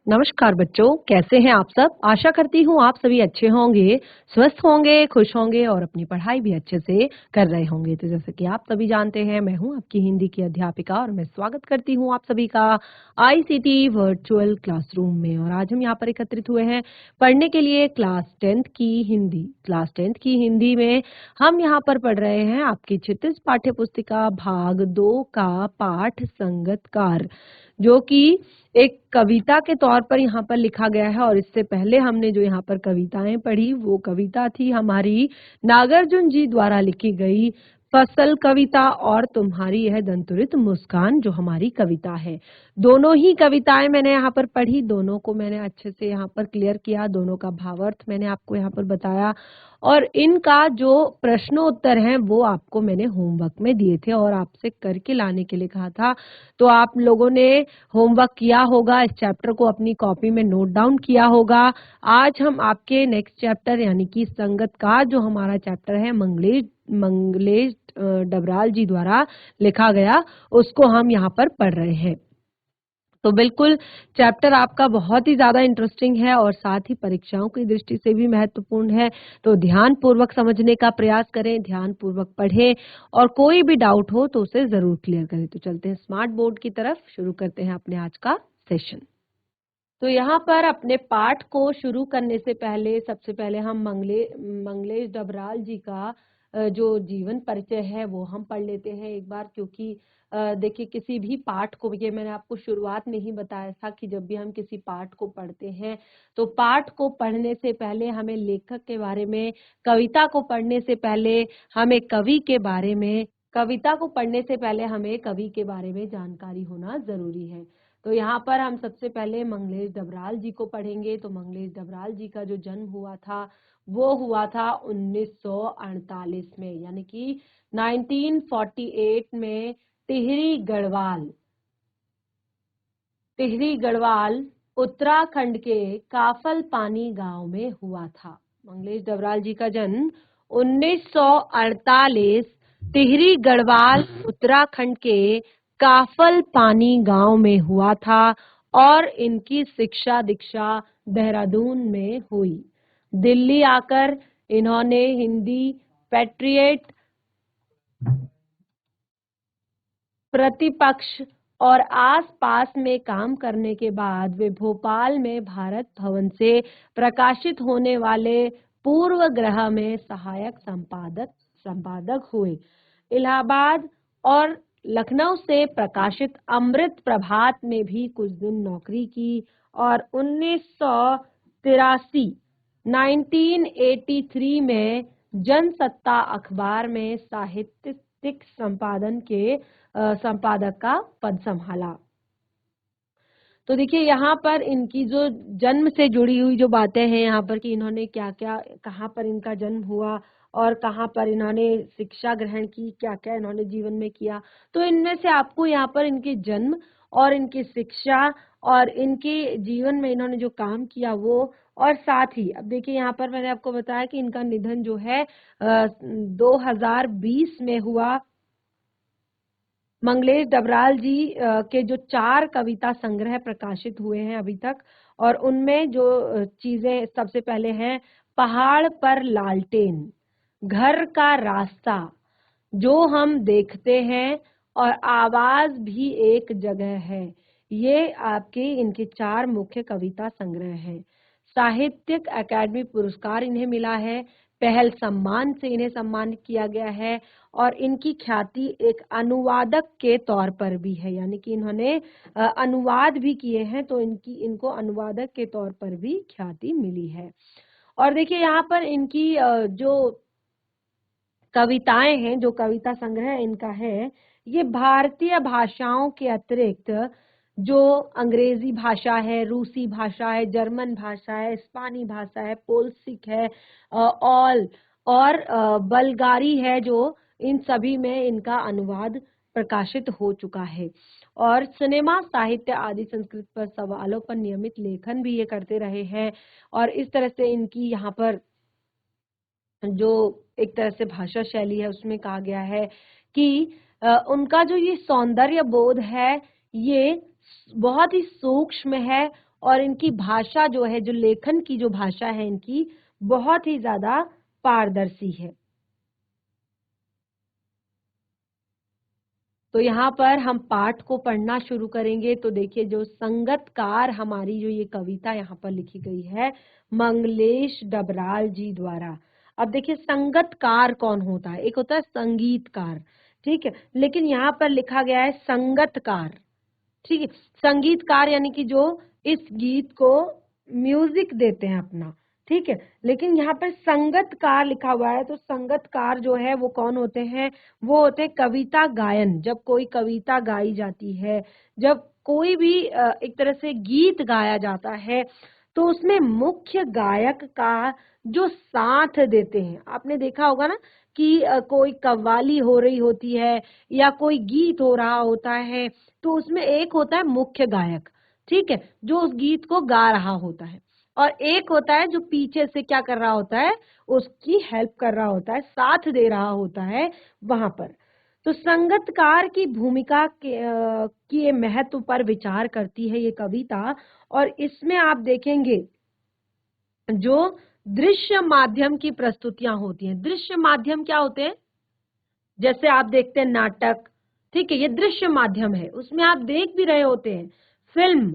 नमस्कार बच्चों, कैसे हैं आप सब? आशा करती हूँ आप सभी अच्छे होंगे, स्वस्थ होंगे, खुश होंगे और अपनी पढ़ाई भी अच्छे से कर रहे होंगे। तो जैसे कि आप सभी जानते हैं, मैं हूँ आपकी हिंदी की अध्यापिका और मैं स्वागत करती हूँ आप सभी का आईसीटी वर्चुअल क्लासरूम में। और आज हम यहाँ पर एकत्रित हुए हैं पढ़ने के लिए क्लास 10th की हिंदी। क्लास 10th की हिंदी में हम यहाँ पर पढ़ रहे हैं आपकी क्षितिज पाठ्य पुस्तिका भाग 2 का पाठ संगतकार, जो कि एक कविता के तौर पर यहाँ पर लिखा गया है। और इससे पहले हमने जो यहाँ पर कविताएं पढ़ी वो कविता थी हमारी नागार्जुन जी द्वारा लिखी गई फसल कविता और तुम्हारी यह दंतुरित मुस्कान, जो हमारी कविता है। दोनों ही कविताएं मैंने यहाँ पर पढ़ी, दोनों को मैंने अच्छे से यहाँ पर क्लियर किया, दोनों का भावार्थ मैंने आपको यहाँ पर बताया और इनका जो प्रश्नोत्तर हैं वो आपको मैंने होमवर्क में दिए थे और आपसे करके लाने के लिए कहा था। तो आप लोगों ने होमवर्क किया होगा, इस चैप्टर को अपनी कॉपी में नोट डाउन किया होगा। आज हम आपके नेक्स्ट चैप्टर यानी कि संगत का जो हमारा चैप्टर है मंगलेश मंगलेश डबराल जी द्वारा लिखा गया, उसको हम यहाँ पर पढ़ रहे हैं। तो बिल्कुल चैप्टर आपका बहुत ही ज़्यादा इंटरेस्टिंग है और साथ ही परीक्षाओं की दृष्टि से भी महत्वपूर्ण है। तो ध्यान पूर्वक समझने का प्रयास करें, ध्यान पूर्वक पढ़ें और कोई भी डाउट हो तो उसे ज़रूर क्लियर करें। तो चलते हैं स्मार्ट बोर्ड की तरफ, शुरू करते हैं अपने आज का सेशन। तो यहाँ पर अपने पाठ को शुरू करने से पहले सबसे पहले हम मंगलेश डबराल जी का जो जीवन परिचय है वो हम पढ़ लेते हैं एक बार, क्योंकि देखिए किसी भी पाठ को, ये मैंने आपको शुरुआत में ही बताया था कि जब भी हम किसी पाठ को पढ़ते हैं तो पाठ को पढ़ने से पहले हमें लेखक के बारे में, कविता को पढ़ने से पहले हमें कवि के बारे में, कविता को पढ़ने से पहले हमें कवि के बारे में जानकारी होना जरूरी है। तो यहाँ पर हम सबसे पहले मंगलेश डबराल जी को पढ़ेंगे। तो मंगलेश डबराल जी का जो जन्म हुआ था वो हुआ था 1948 में, यानी कि 1948 में टिहरी गढ़वाल उत्तराखंड के काफल पानी गांव में हुआ था। मंगलेश डबराल जी का जन्म 1948 टिहरी गढ़वाल उत्तराखंड के काफल पानी गांव में हुआ था और इनकी शिक्षा दीक्षा देहरादून में हुई। दिल्ली आकर इन्होंने हिंदी पेट्रियट, प्रतिपक्ष और आसपास में काम करने के बाद वे भोपाल में भारत भवन से प्रकाशित होने वाले पूर्व ग्रह में सहायक संपादक हुए। इलाहाबाद और लखनऊ से प्रकाशित अमृत प्रभात में भी कुछ दिन नौकरी की और 1983 में जनसत्ता अखबार में साहित्यिक संपादन के संपादक का पद संभाला। तो देखिए यहाँ पर इनकी जो जन्म से जुड़ी हुई जो बातें हैं यहाँ पर कि इन्होंने क्या क्या, कहाँ पर इनका जन्म हुआ और कहाँ पर इन्होंने शिक्षा ग्रहण की, क्या क्या इन्होंने जीवन में किया। तो इनमें से आपको यहाँ पर इनके जन्म और इनकी शिक्षा और इनके जीवन में इन्होंने जो काम किया वो, और साथ ही अब देखिए यहाँ पर मैंने आपको बताया कि इनका निधन जो है 2020 में हुआ। मंगलेश डबराल जी के जो 4 कविता संग्रह प्रकाशित हुए हैं अभी तक, और उनमें जो चीजें सबसे पहले हैं पहाड़ पर लालटेन, घर का रास्ता, जो हम देखते हैं और आवाज भी एक जगह है। ये आपके इनके 4 मुख्य कविता संग्रह हैं। साहित्यिक अकादमी पुरस्कार इन्हें मिला है, पहल सम्मान से इन्हें सम्मानित किया गया है और इनकी ख्याति एक अनुवादक के तौर पर भी है, यानी कि इन्होंने अनुवाद भी किए हैं तो इनको अनुवादक के तौर पर भी ख्याति मिली है। और देखिए यहाँ पर इनकी जो कविताएं हैं, जो कविता संग्रह इनका है, ये भारतीय भाषाओं के अतिरिक्त जो अंग्रेजी भाषा है, रूसी भाषा है, जर्मन भाषा है, स्पेनी भाषा है, पोल्सिक है, और बल्गारी है, जो इन सभी में इनका अनुवाद प्रकाशित हो चुका है। और सिनेमा, साहित्य आदि संस्कृत पर सवालों पर नियमित लेखन भी ये करते रहे हैं। और इस तरह से इनकी यहाँ पर जो एक तरह से भाषा शैली है उसमें कहा गया है कि उनका जो ये सौंदर्य बोध है ये बहुत ही सूक्ष्म है और इनकी भाषा जो है, जो लेखन की जो भाषा है इनकी, बहुत ही ज्यादा पारदर्शी है। तो यहाँ पर हम पाठ को पढ़ना शुरू करेंगे। तो देखिए, जो संगतकार हमारी जो ये कविता यहाँ पर लिखी गई है मंगलेश डबराल जी द्वारा। अब देखिए, संगतकार कौन होता है? एक होता है संगीतकार, ठीक है, लेकिन यहाँ पर लिखा गया है संगतकार, ठीक है। संगीतकार यानी कि जो इस गीत को म्यूजिक देते हैं अपना, ठीक है, लेकिन यहाँ पर संगतकार लिखा हुआ है। तो संगतकार जो है वो कौन होते हैं? वो होते हैं कविता गायन। जब कोई कविता गाई जाती है, जब कोई भी एक तरह से गीत गाया जाता है, तो उसमें मुख्य गायक का जो साथ देते हैं, आपने देखा होगा ना कि कोई कव्वाली हो रही होती है या कोई गीत हो रहा होता है, तो उसमें एक होता है मुख्य गायक, ठीक है, जो उस गीत को गा रहा होता है, और एक होता है जो पीछे से क्या कर रहा होता है, उसकी हेल्प कर रहा होता है, साथ दे रहा होता है वहां पर। तो संगतकार की भूमिका के महत्व पर विचार करती है ये कविता। और इसमें आप देखेंगे जो दृश्य माध्यम की प्रस्तुतियां होती हैं। दृश्य माध्यम क्या होते हैं? जैसे आप देखते हैं नाटक, ठीक है, ये दृश्य माध्यम है, उसमें आप देख भी रहे होते हैं। फिल्म,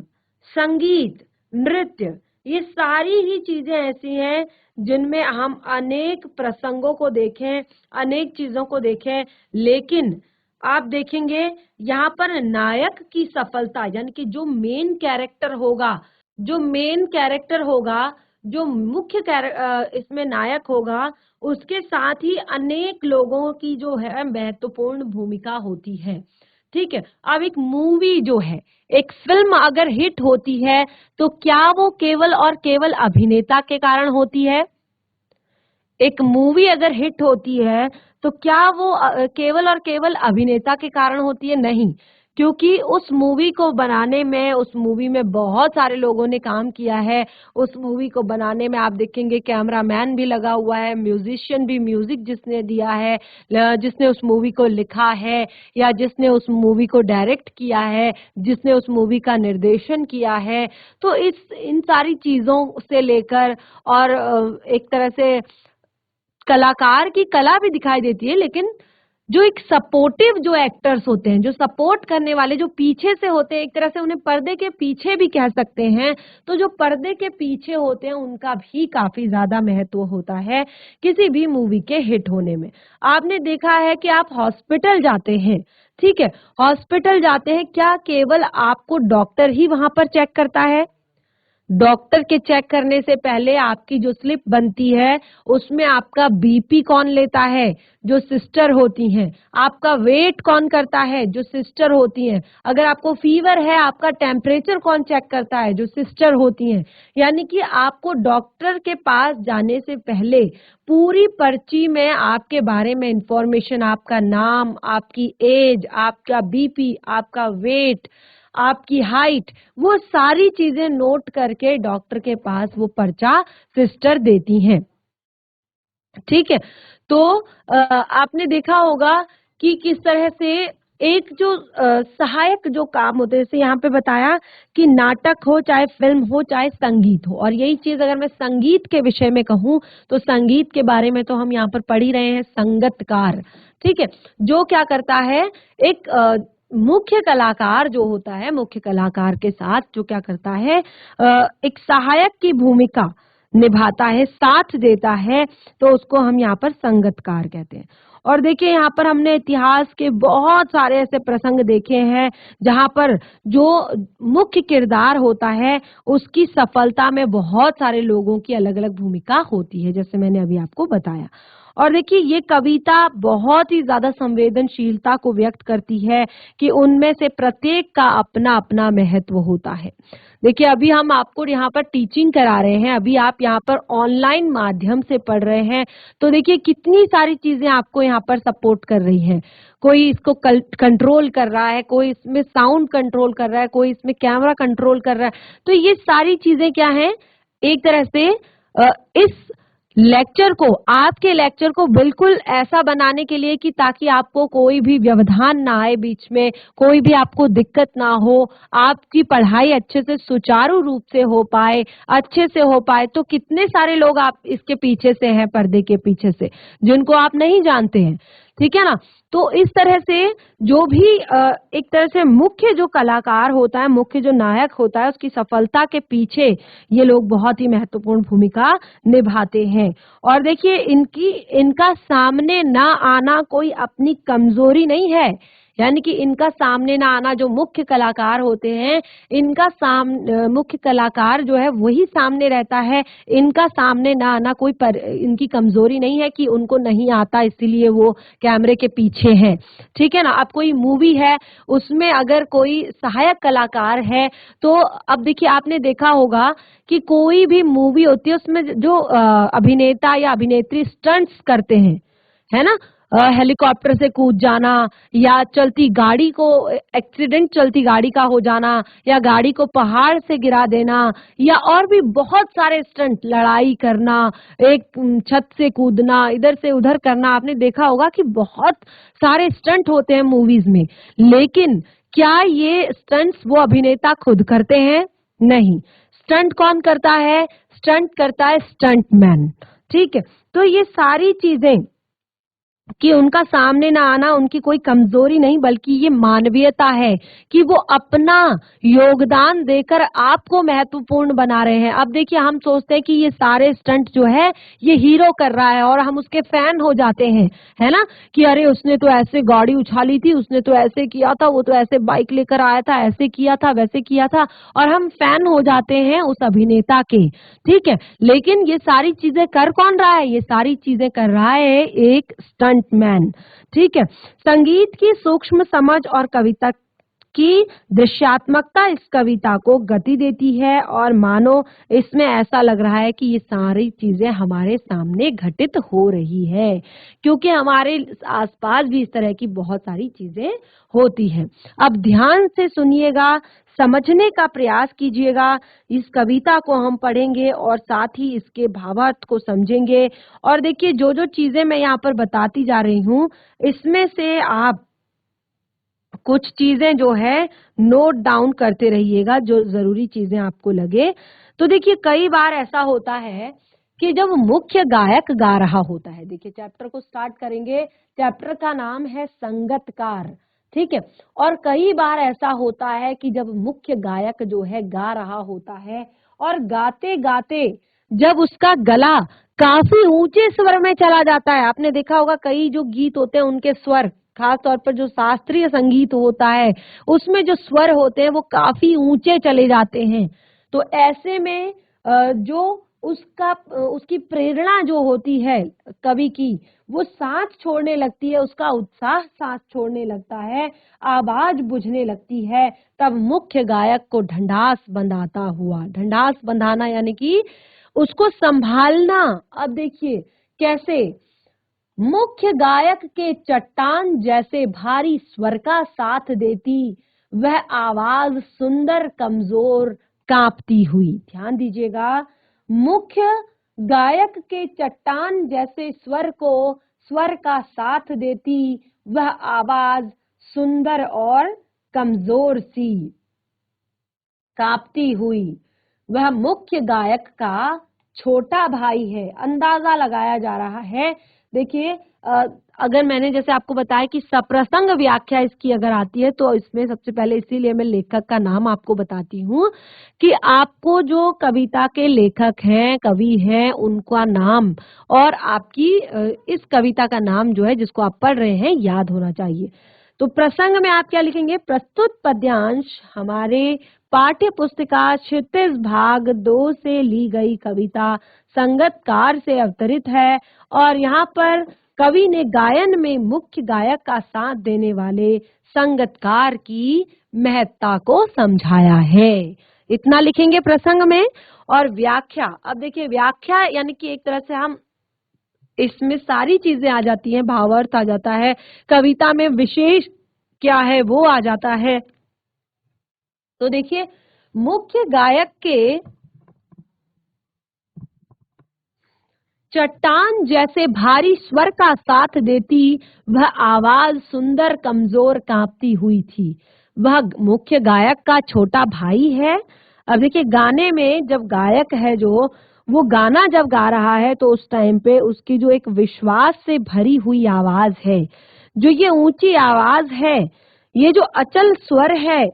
संगीत, नृत्य, ये सारी ही चीजें ऐसी हैं जिनमें हम अनेक प्रसंगों को देखें, अनेक चीजों को देखें, लेकिन आप देखेंगे यहाँ पर नायक की सफलता, यानी कि जो मेन कैरेक्टर होगा, जो मेन कैरेक्टर होगा, जो मुख्य इसमें नायक होगा, उसके साथ ही अनेक लोगों की जो है महत्वपूर्ण भूमिका होती है, ठीक है। अब एक मूवी जो है, एक फिल्म अगर हिट होती है, तो क्या वो केवल और केवल अभिनेता के कारण होती है? एक मूवी अगर हिट होती है तो क्या वो केवल और केवल अभिनेता के कारण होती है? नहीं, क्योंकि उस मूवी को बनाने में, उस मूवी में बहुत सारे लोगों ने काम किया है। उस मूवी को बनाने में आप देखेंगे कैमरामैन भी लगा हुआ है, म्यूजिशियन भी, म्यूजिक जिसने दिया है, जिसने उस मूवी को लिखा है या जिसने उस मूवी को डायरेक्ट किया है, जिसने उस मूवी का निर्देशन किया है। तो इन सारी चीजों से लेकर और एक तरह से कलाकार की कला भी दिखाई देती है, लेकिन जो एक सपोर्टिव जो एक्टर्स होते हैं, जो सपोर्ट करने वाले, जो पीछे से होते हैं, एक तरह से उन्हें पर्दे के पीछे भी कह सकते हैं। तो जो पर्दे के पीछे होते हैं उनका भी काफी ज्यादा महत्व होता है किसी भी मूवी के हिट होने में। आपने देखा है कि आप हॉस्पिटल जाते हैं, ठीक है, हॉस्पिटल जाते हैं, क्या केवल आपको डॉक्टर ही वहां पर चेक करता है? डॉक्टर के चेक करने से पहले आपकी जो स्लिप बनती है उसमें आपका बीपी कौन लेता है? जो सिस्टर होती हैं। आपका वेट कौन करता है? जो सिस्टर होती हैं। अगर आपको फीवर है, आपका टेम्परेचर कौन चेक करता है? जो सिस्टर होती हैं। यानी कि आपको डॉक्टर के पास जाने से पहले पूरी पर्ची में आपके बारे में इंफॉर्मेशन, आपका नाम, आपकी एज, आपका बीपी, आपका वेट, आपकी हाइट, वो सारी चीजें नोट करके डॉक्टर के पास वो पर्चा सिस्टर देती हैं, ठीक है। तो आपने देखा होगा कि किस तरह से एक जो सहायक जो काम होते हैं, जैसे यहाँ पे बताया कि नाटक हो, चाहे फिल्म हो, चाहे संगीत हो, और यही चीज अगर मैं संगीत के विषय में कहूँ तो संगीत के बारे में तो हम यहाँ पर पढ़ ही रहे हैं, संगतकार, ठीक है, जो क्या करता है, एक मुख्य कलाकार जो होता है, मुख्य कलाकार के साथ जो क्या करता है, एक सहायक की भूमिका निभाता है, साथ देता है, तो उसको हम यहाँ पर संगतकार कहते हैं। और देखिए, यहाँ पर हमने इतिहास के बहुत सारे ऐसे प्रसंग देखे हैं जहाँ पर जो मुख्य किरदार होता है उसकी सफलता में बहुत सारे लोगों की अलग अलग भूमिका होती है, जैसे मैंने अभी आपको बताया। और देखिए, ये कविता बहुत ही ज्यादा संवेदनशीलता को व्यक्त करती है कि उनमें से प्रत्येक का अपना अपना महत्व होता है। देखिए, अभी हम आपको यहाँ पर टीचिंग करा रहे हैं, अभी आप यहाँ पर ऑनलाइन माध्यम से पढ़ रहे हैं, तो देखिए कितनी सारी चीजें आपको यहाँ पर सपोर्ट कर रही हैं। कोई इसको कंट्रोल कर रहा है, कोई इसमें साउंड कंट्रोल कर रहा है, कोई इसमें कैमरा कंट्रोल कर रहा है। तो ये सारी चीजें क्या हैं, एक तरह से इस लेक्चर को, आपके लेक्चर को बिल्कुल ऐसा बनाने के लिए कि ताकि आपको कोई भी व्यवधान ना आए बीच में, कोई भी आपको दिक्कत ना हो, आपकी पढ़ाई अच्छे से सुचारू रूप से हो पाए, अच्छे से हो पाए। तो कितने सारे लोग आप इसके पीछे से हैं, पर्दे के पीछे से, जिनको आप नहीं जानते हैं, ठीक है ना। तो इस तरह से जो भी एक तरह से मुख्य जो कलाकार होता है, मुख्य जो नायक होता है, उसकी सफलता के पीछे ये लोग बहुत ही महत्वपूर्ण भूमिका निभाते हैं। और देखिए, इनका सामने ना आना कोई अपनी कमजोरी नहीं है, यानी कि इनका सामने ना आना, जो मुख्य कलाकार होते हैं, मुख्य कलाकार जो है वही सामने रहता है। इनका सामने ना आना कोई इनकी कमजोरी नहीं है कि उनको नहीं आता इसीलिए वो कैमरे के पीछे हैं, ठीक है ना। अब कोई मूवी है, उसमें अगर कोई सहायक कलाकार है, तो अब देखिए, आपने देखा होगा कि कोई भी मूवी होती है, उसमें जो अभिनेता या अभिनेत्री स्टंट्स करते हैं, है ना, हेलीकॉप्टर से कूद जाना, या चलती गाड़ी को, एक्सीडेंट चलती गाड़ी का हो जाना, या गाड़ी को पहाड़ से गिरा देना, या और भी बहुत सारे स्टंट, लड़ाई करना, एक छत से कूदना, इधर से उधर करना। आपने देखा होगा कि बहुत सारे स्टंट होते हैं मूवीज में, लेकिन क्या ये स्टंट्स वो अभिनेता खुद करते हैं? नहीं। स्टंट कौन करता है? स्टंट करता है स्टंटमैन, ठीक है। तो ये सारी चीजें कि उनका सामने ना आना उनकी कोई कमजोरी नहीं, बल्कि ये मानवीयता है कि वो अपना योगदान देकर आपको महत्वपूर्ण बना रहे हैं। अब देखिए, हम सोचते हैं कि ये सारे स्टंट जो है ये हीरो कर रहा है और हम उसके फैन हो जाते हैं, है ना, कि अरे उसने तो ऐसे गाड़ी उछाली थी, उसने तो ऐसे किया था, वो तो ऐसे बाइक लेकर आया था, ऐसे किया था, वैसे किया था, और हम फैन हो जाते हैं उस अभिनेता के, ठीक है। लेकिन ये सारी चीजें कर कौन रहा है? ये सारी चीजें कर रहा है एक स्टंटमैन, ठीक है। संगीत की सूक्ष्म समझ और कविता की दृश्यात्मकता इस कविता को गति देती है, और मानो इसमें ऐसा लग रहा है कि ये सारी चीजें हमारे सामने घटित हो रही है, क्योंकि हमारे आसपास भी इस तरह की बहुत सारी चीजें होती हैं। अब ध्यान से सुनिएगा, समझने का प्रयास कीजिएगा। इस कविता को हम पढ़ेंगे और साथ ही इसके भावार्थ को समझेंगे। और देखिए, जो जो चीजें मैं यहाँ पर बताती जा रही हूँ, इसमें से आप कुछ चीजें जो है नोट डाउन करते रहिएगा, जो जरूरी चीजें आपको लगे। तो देखिए, कई बार ऐसा होता है कि जब मुख्य गायक गा रहा होता है, देखिए चैप्टर को स्टार्ट करेंगे, चैप्टर का नाम है संगतकार, ठीक है। और कई बार ऐसा होता है कि जब मुख्य गायक जो है गा रहा होता है, और गाते गाते जब उसका गला काफी ऊंचे स्वर में चला जाता है, आपने देखा होगा कई जो गीत होते हैं उनके स्वर, खास तौर पर जो शास्त्रीय संगीत होता है, उसमें जो स्वर होते हैं वो काफी ऊंचे चले जाते हैं। तो ऐसे में जो उसकी प्रेरणा जो होती है कवि की, वो सांस छोड़ने लगती है, उसका उत्साह सांस छोड़ने लगता है, आवाज बुझने लगती है। तब मुख्य गायक को ढंढास बंधाता हुआ, ढंढास बंधाना यानी कि उसको संभालना। अब देखिए कैसे, मुख्य गायक के चट्टान जैसे भारी स्वर का साथ देती वह आवाज सुंदर कमजोर कांपती हुई। ध्यान दीजिएगा, मुख्य गायक के चट्टान जैसे स्वर का साथ देती वह आवाज सुंदर और कमजोर सी कांपती हुई। वह मुख्य गायक का छोटा भाई है। अंदाजा लगाया जा रहा है। देखिए, अगर मैंने जैसे आपको बताया कि सप्रसंग व्याख्या इसकी अगर आती है, तो इसमें सबसे पहले इसीलिए मैं लेखक का नाम आपको बताती हूँ कि आपको जो कविता के लेखक हैं, कवि हैं, उनका नाम और आपकी इस कविता का नाम जो है जिसको आप पढ़ रहे हैं याद होना चाहिए। तो प्रसंग में आप क्या लिखेंगे? प्रस्तुत पद्यांश हमारे पाठ्य पुस्तिका क्षितिज भाग 2 से ली गई कविता संगतकार से अवतरित है, और यहाँ पर कवि ने गायन में मुख्य गायक का साथ देने वाले संगतकार की महत्ता को समझाया है। इतना लिखेंगे प्रसंग में। और व्याख्या, अब देखिए व्याख्या यानी कि एक तरह से हम इसमें सारी चीजें आ जाती हैं, भावार्थ आ जाता है, कविता में विशेष क्या है वो आ जाता है। तो देखिए, मुख्य गायक के चट्टान जैसे भारी स्वर का साथ देती वह आवाज सुंदर कमजोर कांपती हुई थी। वह मुख्य गायक का छोटा भाई है। अब देखिए गाने में जब गायक है जो वो गाना जब गा रहा है तो उस टाइम पे उसकी जो एक विश्वास से भरी हुई आवाज है, जो ये ऊंची आवाज है, ये जो अचल स्वर है,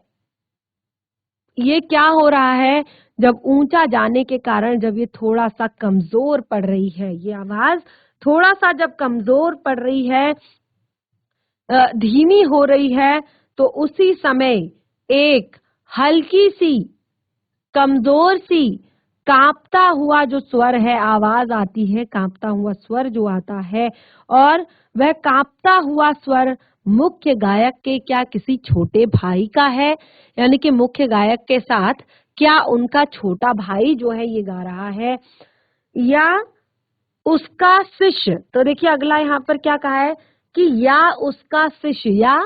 ये क्या हो रहा है, जब ऊंचा जाने के कारण जब ये थोड़ा सा कमजोर पड़ रही है, ये आवाज थोड़ा सा जब कमजोर पड़ रही है, धीमी हो रही है, तो उसी समय एक हल्की सी कमजोर सी कांपता हुआ जो स्वर है, आवाज आती है, कांपता हुआ स्वर जो आता है, और वह कांपता हुआ स्वर मुख्य गायक के क्या किसी छोटे भाई का है, यानी कि मुख्य गायक के साथ क्या उनका छोटा भाई जो है ये गा रहा है, या उसका शिष्य। तो देखिए अगला यहाँ पर क्या कहा है कि या उसका शिष्य, या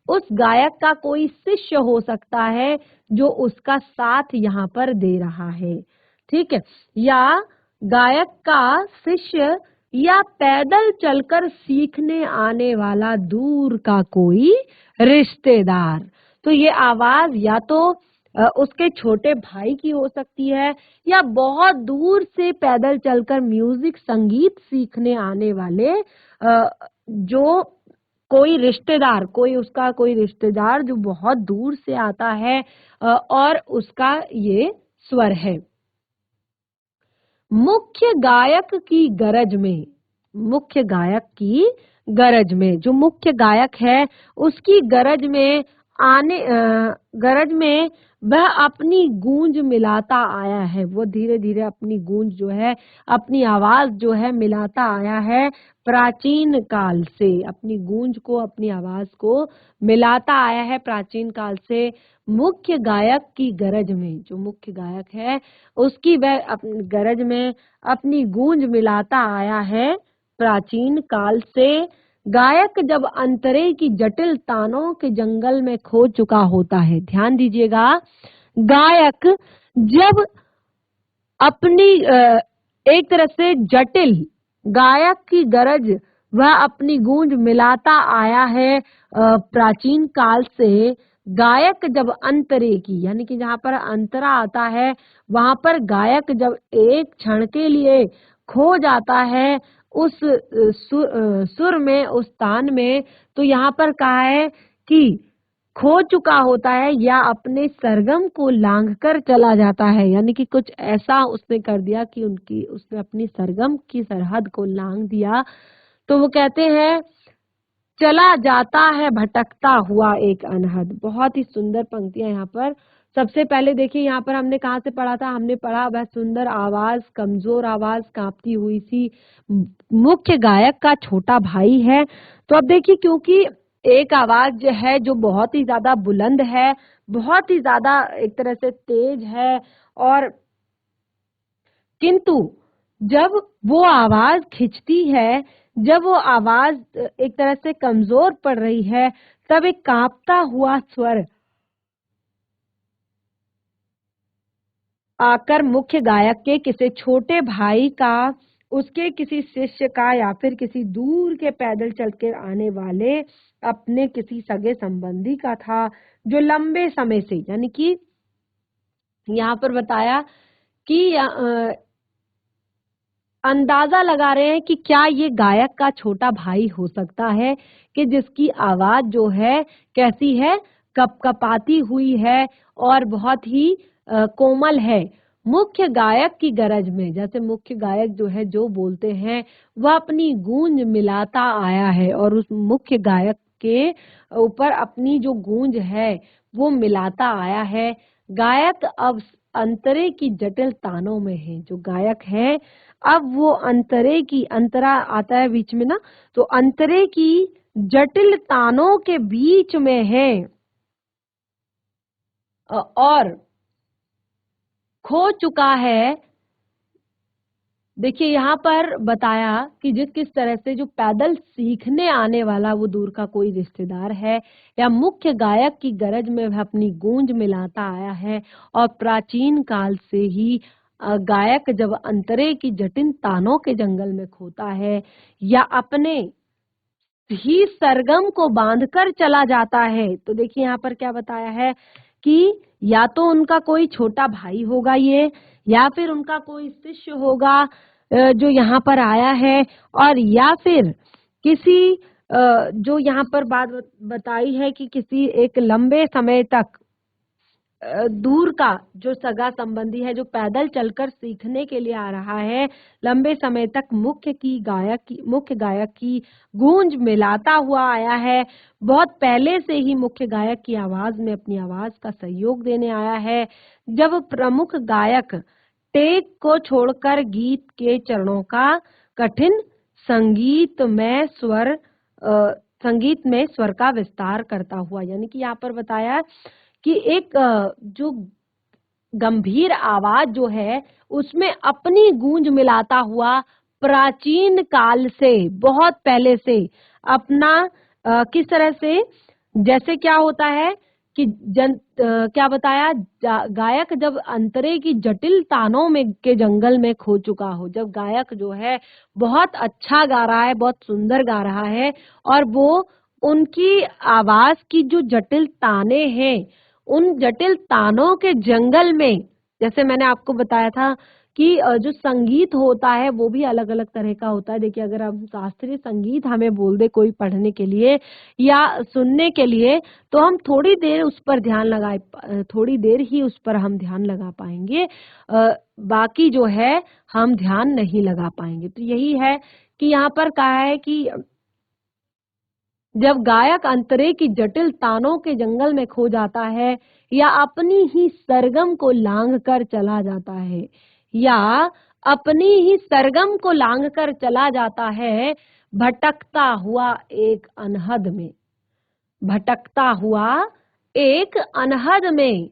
उस गायक का कोई शिष्य हो सकता है जो उसका साथ यहाँ पर दे रहा है, ठीक है, या गायक का शिष्य, या पैदल चलकर सीखने आने वाला दूर का कोई रिश्तेदार। तो ये आवाज या तो उसके छोटे भाई की हो सकती है, या बहुत दूर से पैदल चलकर म्यूजिक संगीत सीखने आने वाले जो कोई रिश्तेदार, कोई उसका कोई रिश्तेदार जो बहुत दूर से आता है, और उसका ये स्वर है। मुख्य गायक की गरज में, मुख्य गायक की गरज में, जो मुख्य गायक है उसकी गरज में गरज में वह अपनी गूंज मिलाता आया है। वो धीरे धीरे अपनी गूंज जो है, अपनी आवाज जो है मिलाता आया है प्राचीन काल से, अपनी गूंज को, अपनी आवाज को मिलाता आया है प्राचीन काल से मुख्य गायक की गरज में। जो मुख्य गायक है उसकी वह अपनी गरज में अपनी गूंज मिलाता आया है प्राचीन काल से। गायक जब अंतरे की जटिल तानों के जंगल में खो चुका होता है, ध्यान दीजिएगा, गायक जब अपनी एक तरह से जटिल, गायक की गरज वह अपनी गूंज मिलाता आया है प्राचीन काल से। गायक जब अंतरे की, यानी कि जहाँ पर अंतरा आता है वहां पर गायक जब एक क्षण के लिए खो जाता है उस सुर में, उस तान में, तो यहाँ पर कहा है कि खो चुका होता है या अपने सरगम को लांघ कर चला जाता है, यानी कि कुछ ऐसा उसने कर दिया कि उसने अपनी सरगम की सरहद को लांघ दिया। तो वो कहते हैं चला जाता है भटकता हुआ एक अनहद। बहुत ही सुंदर पंक्तियां यहाँ पर। सबसे पहले देखिए यहाँ पर हमने कहाँ से पढ़ा था, हमने पढ़ा वह सुंदर आवाज, कमजोर आवाज, कांपती हुई सी मुख्य गायक का छोटा भाई है। तो अब देखिए क्योंकि एक आवाज जो है जो बहुत ही ज्यादा बुलंद है, बहुत ही ज्यादा एक तरह से तेज है, और किंतु जब वो आवाज खिंचती है, जब वो आवाज एक तरह से कमजोर पड़ रही है, तब एक कांपता हुआ स्वर आकर मुख्य गायक के किसी छोटे भाई का, उसके किसी शिष्य का, या फिर किसी दूर के पैदल चलकर आने वाले अपने किसी सगे संबंधी का था, जो लंबे समय से, यानी कि यहाँ पर बताया कि अंदाजा लगा रहे हैं कि क्या ये गायक का छोटा भाई हो सकता है कि जिसकी आवाज जो है कैसी है, कपकपाती हुई है और बहुत ही कोमल है। मुख्य गायक की गरज में, जैसे मुख्य गायक जो है जो बोलते हैं वह अपनी गूंज मिलाता आया है, और उस मुख्य गायक के ऊपर अपनी जो गूंज है वो मिलाता आया है। गायक अब अंतरे की जटिल तानों में है। जो गायक है अब वो अंतरे की, अंतरा आता है बीच में ना, तो अंतरे की जटिल तानों के बीच में है और खो चुका है। देखिए यहाँ पर बताया कि जिस किस तरह से जो पैदल सीखने आने वाला वो दूर का कोई रिश्तेदार है, या मुख्य गायक की गरज में वह अपनी गूंज मिलाता आया है, और प्राचीन काल से ही गायक जब अंतरे की जटिल तानों के जंगल में खोता है या अपने ही सरगम को बांधकर चला जाता है। तो देखिए यहाँ पर क्या बताया है कि या तो उनका कोई छोटा भाई होगा ये, या फिर उनका कोई शिष्य होगा जो यहाँ पर आया है, और या फिर किसी जो यहाँ पर बात बताई है कि किसी एक लंबे समय तक दूर का जो सगा संबंधी है जो पैदल चलकर सीखने के लिए आ रहा है, लंबे समय तक मुख्य गायक की गूंज मिलाता हुआ आया है, बहुत पहले से ही मुख्य गायक की आवाज में अपनी आवाज का सहयोग देने आया है। जब प्रमुख गायक टेक को छोड़कर गीत के चरणों का कठिन संगीत में स्वर का विस्तार करता हुआ, यानी कि यहाँ पर बताया कि एक जो गंभीर आवाज जो है उसमें अपनी गूंज मिलाता हुआ प्राचीन काल से, बहुत पहले से अपना किस तरह से, जैसे क्या होता है कि क्या बताया, गायक जब अंतरे की जटिल तानों में के जंगल में खो चुका हो, जब गायक जो है बहुत अच्छा गा रहा है, बहुत सुंदर गा रहा है, और वो उनकी आवाज की जो जटिल ताने हैं, उन जटिल तानों के जंगल में, जैसे मैंने आपको बताया था कि जो संगीत होता है वो भी अलग अलग तरह का होता है। देखिए अगर हम शास्त्रीय संगीत हमें बोल दे कोई पढ़ने के लिए या सुनने के लिए, तो हम थोड़ी देर उस पर ध्यान लगाए, थोड़ी देर ही उस पर हम ध्यान लगा पाएंगे, बाकी जो है हम ध्यान नहीं लगा पाएंगे। तो यही है कि यहाँ पर कहा है कि जब गायक अंतरे की जटिल तानों के जंगल में खो जाता है या अपनी ही सरगम को लांघ कर चला जाता है, या अपनी ही सरगम को लांघ कर चला जाता है, भटकता हुआ एक अनहद में, भटकता हुआ एक अनहद में,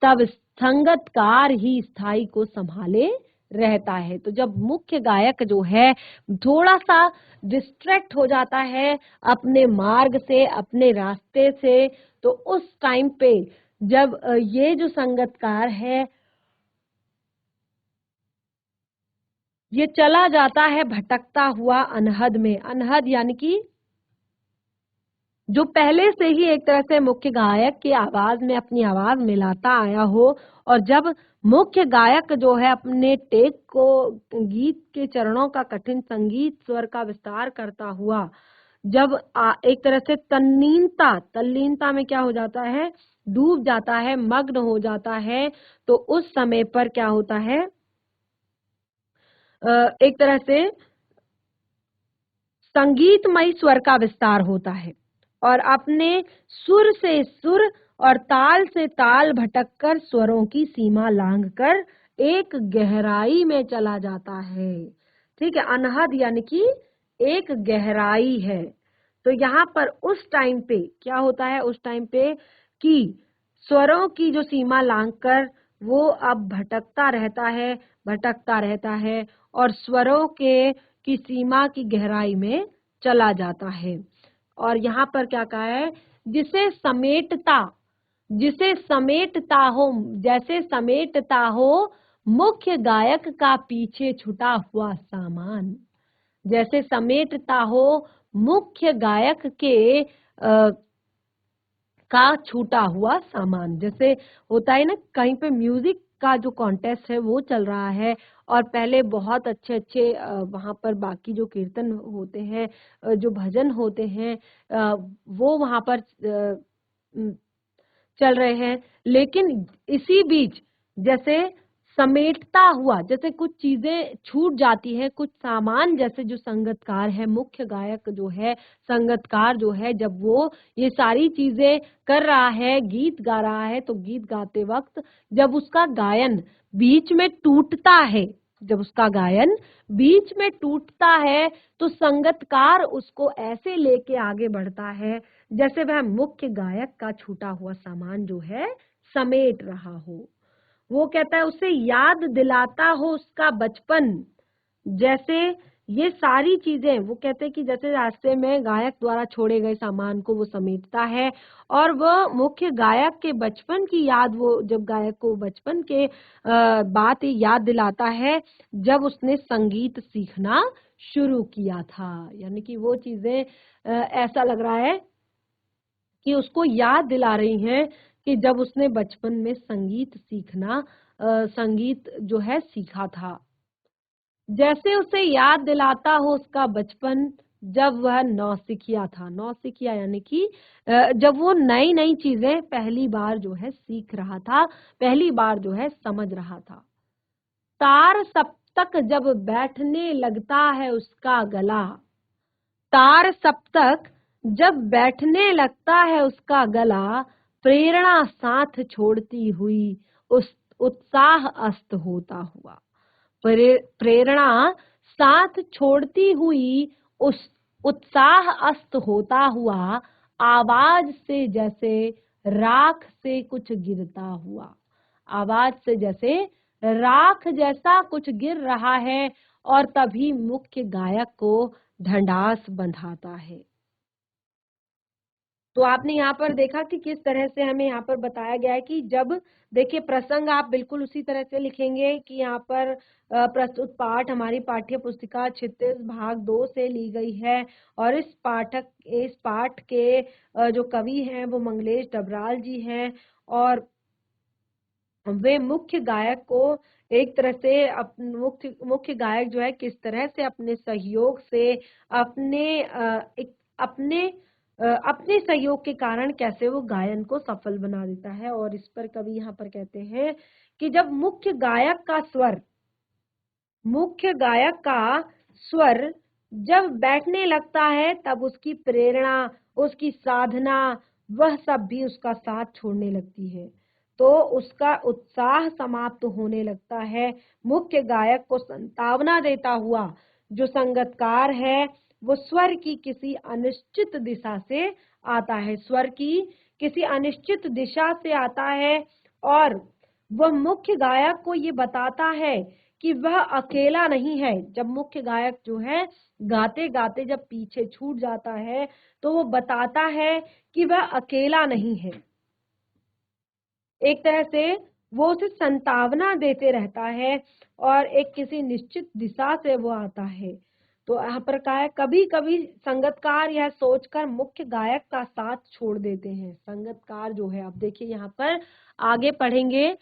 तब संगतकार ही स्थाई को संभाले रहता है। तो जब मुख्य गायक जो है थोड़ा सा डिस्ट्रैक्ट हो जाता है अपने मार्ग से, अपने रास्ते से, तो उस टाइम पे जब ये जो संगतकार है ये चला जाता है भटकता हुआ अनहद में। अनहद यानी कि जो पहले से ही एक तरह से मुख्य गायक की आवाज में अपनी आवाज मिलाता आया हो, और जब मुख्य गायक जो है अपने टेक को गीत के चरणों का कठिन संगीत स्वर का विस्तार करता हुआ जब एक तरह से तल्लीनता में क्या हो जाता है, डूब जाता है, मग्न हो जाता है, तो उस समय पर क्या होता है, एक तरह से संगीतमय स्वर का विस्तार होता है और अपने सुर से सुर और ताल से ताल भटककर स्वरों की सीमा लांघकर एक गहराई में चला जाता है। ठीक है, अनहद यानी कि एक गहराई है। तो यहाँ पर उस टाइम पे क्या होता है, उस टाइम पे कि स्वरों की जो सीमा लांघकर वो अब भटकता रहता है और स्वरों के की सीमा की गहराई में चला जाता है। और यहाँ पर क्या कहा है, जिसे समेटता हो, जैसे समेटता हो मुख्य गायक का पीछे छुटा हुआ सामान, जैसे समेटता हो मुख्य गायक के का छूटा हुआ सामान। जैसे होता है ना, कहीं पे म्यूजिक का जो कॉन्टेस्ट है वो चल रहा है और पहले बहुत अच्छे अच्छे वहां पर बाकी जो कीर्तन होते हैं, जो भजन होते हैं, वो वहां पर चल रहे हैं, लेकिन इसी बीच जैसे समेटता हुआ, जैसे कुछ चीजें छूट जाती है, कुछ सामान, जैसे जो संगतकार है, मुख्य गायक जो है, संगतकार जो है, जब वो ये सारी चीजें कर रहा है, गीत गा रहा है, तो गीत गाते वक्त जब उसका गायन बीच में टूटता है, जब उसका गायन बीच में टूटता है, तो संगतकार उसको ऐसे लेके आगे बढ़ता है जैसे वह मुख्य गायक का छूटा हुआ सामान जो है समेट रहा हो। वो कहता है उसे याद दिलाता हो उसका बचपन, जैसे ये सारी चीजें वो कहते हैं कि जैसे रास्ते में गायक द्वारा छोड़े गए सामान को वो समेटता है और वह मुख्य गायक के बचपन की याद, वो जब गायक को बचपन के बात याद दिलाता है जब उसने संगीत सीखना शुरू किया था। यानी कि वो चीजें ऐसा लग रहा है कि उसको याद दिला रही हैं कि जब उसने बचपन में संगीत सीखना संगीत जो है सीखा था। जैसे उसे याद दिलाता हो उसका बचपन जब वह नौसिखिया था। नौसिखिया यानी कि जब वो नई-नई चीजें पहली बार जो है सीख रहा था, पहली बार जो है समझ रहा था। तार सप्तक जब बैठने लगता है उसका गला, तार सप्तक जब बैठने लगता है उसका गला, प्रेरणा साथ छोड़ती हुई उस उत्साह अस्त होता हुआ। प्रेरणा साथ छोड़ती हुई उस उत्साह अस्त होता हुआ, आवाज से जैसे राख से कुछ गिरता हुआ। आवाज से जैसे राख जैसा कुछ गिर रहा है और तभी मुख्य गायक को ढंढास बंधाता है। तो आपने यहाँ पर देखा कि किस तरह से हमें यहाँ पर बताया गया है कि जब देखिए प्रसंग आप बिल्कुल उसी तरह से लिखेंगे कि यहाँ पर प्रस्तुत पाठ हमारी पाठ्य पुस्तिका 36 भाग 2 से ली गई है और इस पाठ के जो कवि हैं वो मंगलेश डबराल जी हैं और वे मुख्य गायक को एक तरह से मुख्य गायक जो है किस तरह से अपने सहयोग से अपने अपने सहयोग के कारण कैसे वो गायन को सफल बना देता है। और इस पर कवि यहाँ पर कहते हैं कि जब मुख्य गायक का स्वर जब बैठने लगता है तब उसकी प्रेरणा, उसकी साधना, वह सब भी उसका साथ छोड़ने लगती है। तो उसका उत्साह समाप्त होने लगता है। मुख्य गायक को संतावना देता हुआ जो संगतकार है वो स्वर की किसी अनिश्चित दिशा से आता है, स्वर की किसी अनिश्चित दिशा से आता है और वह मुख्य गायक को ये बताता है कि वह अकेला नहीं है। जब मुख्य गायक जो है गाते गाते जब पीछे छूट जाता है तो वो बताता है कि वह अकेला नहीं है। एक तरह से वो उसे संतावना देते रहता है और एक किसी निश्चित दिशा से वो आता है। तो यहाँ पर क्या है, कभी कभी संगतकार यह सोचकर मुख्य गायक का साथ छोड़ देते हैं। संगतकार जो है, आप देखिए यहाँ पर आगे पढ़ेंगे,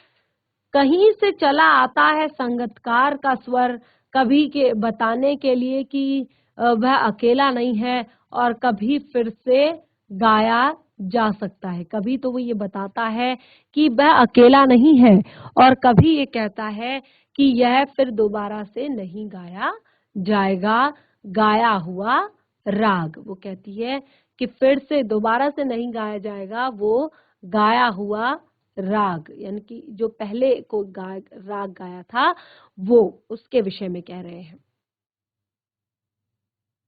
कहीं से चला आता है संगतकार का स्वर कभी के बताने के लिए कि वह अकेला नहीं है और कभी फिर से गाया जा सकता है। कभी तो वो ये बताता है कि वह अकेला नहीं है और कभी ये कहता है कि यह फिर दोबारा से नहीं गाया जाएगा, गाया हुआ राग। वो कहती है कि फिर से दोबारा से नहीं गाया जाएगा वो गाया हुआ राग, यानी कि जो पहले को राग गाया था वो, उसके विषय में कह रहे हैं।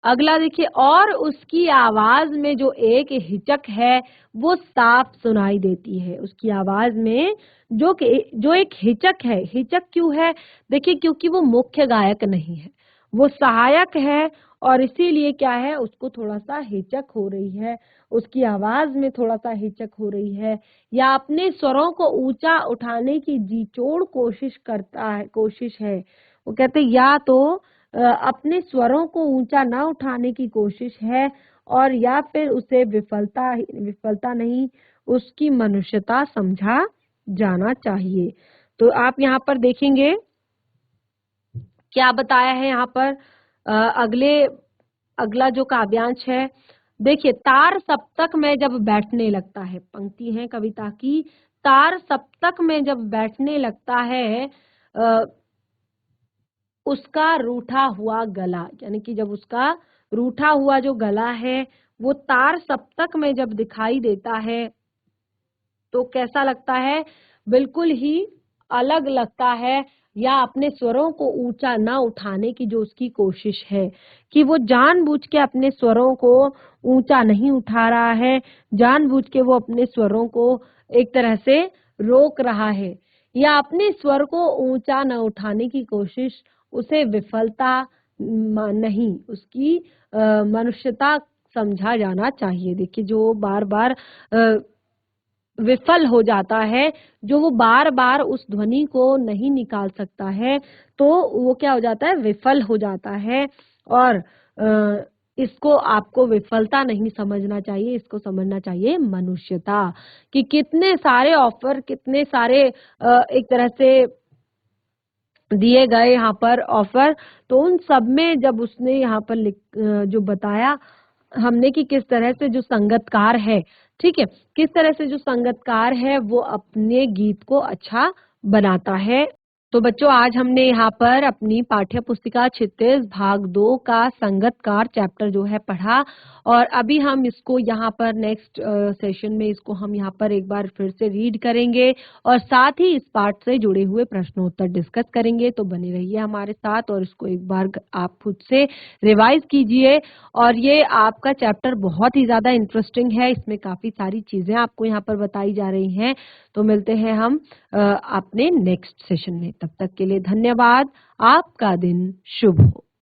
अगला देखिए, और उसकी आवाज में जो एक हिचक है वो साफ सुनाई देती है। उसकी आवाज में जो एक हिचक है, हिचक क्यों है? देखिए क्योंकि वो मुख्य गायक नहीं है, वो सहायक है और इसीलिए क्या है, उसको थोड़ा सा हिचक हो रही है, उसकी आवाज में थोड़ा सा हिचक हो रही है या अपने स्वरों को ऊंचा उठाने की जी तोड़ कोशिश है। वो कहते या तो अपने स्वरों को ऊंचा ना उठाने की कोशिश है और या फिर उसे विफलता नहीं, उसकी मनुष्यता समझा जाना चाहिए। तो आप यहाँ पर देखेंगे क्या बताया है यहाँ पर अगला जो काव्यांश है, देखिए, तार सप्तक में जब बैठने लगता है, पंक्ति है कविता की, तार सप्तक में जब बैठने लगता है उसका रूठा हुआ गला, यानी कि जब उसका रूठा हुआ जो गला है वो तार सप्तक में जब दिखाई देता है तो कैसा लगता है? बिल्कुल ही अलग लगता है या अपने स्वरों को ऊंचा ना उठाने की जो उसकी कोशिश है कि वो जानबूझ के अपने स्वरों को ऊंचा नहीं उठा रहा है, जानबूझ के वो अपने स्वरों को एक तरह से रोक रहा है या अपने स्वर को ऊंचा न उठाने की कोशिश उसे विफलता नहीं, उसकी मनुष्यता समझा जाना चाहिए। देखिए जो बार-बार विफल हो जाता है, जो वो बार-बार उस ध्वनि को नहीं निकाल सकता है, तो वो क्या हो जाता है, विफल हो जाता है। और इसको आपको विफलता नहीं समझना चाहिए, इसको समझना चाहिए मनुष्यता, कि कितने सारे ऑफ़र, कितने सारे एक तरह से दिए गए यहाँ पर ऑफ़र, तो उन सब में जब उसने यहाँ पर जो बताया हमने कि किस तरह से जो संगतकार है, ठीक है? किस तरह से जो संगतकार है वो अपने गीत को अच्छा बनाता है। तो बच्चों आज हमने यहाँ पर अपनी पाठ्य पुस्तिका क्षितिज भाग 2 का संगतकार चैप्टर जो है पढ़ा, और अभी हम इसको यहाँ पर नेक्स्ट सेशन में इसको हम यहाँ पर एक बार फिर से रीड करेंगे और साथ ही इस पाठ से जुड़े हुए प्रश्नोत्तर डिस्कस करेंगे। तो बने रहिए हमारे साथ और इसको एक बार आप खुद से रिवाइज कीजिए। और ये आपका चैप्टर बहुत ही ज़्यादा इंटरेस्टिंग है, इसमें काफ़ी सारी चीज़ें आपको यहाँ पर बताई जा रही हैं। तो मिलते हैं हम अपने नेक्स्ट सेशन में, तब तक के लिए धन्यवाद। आपका दिन शुभ हो।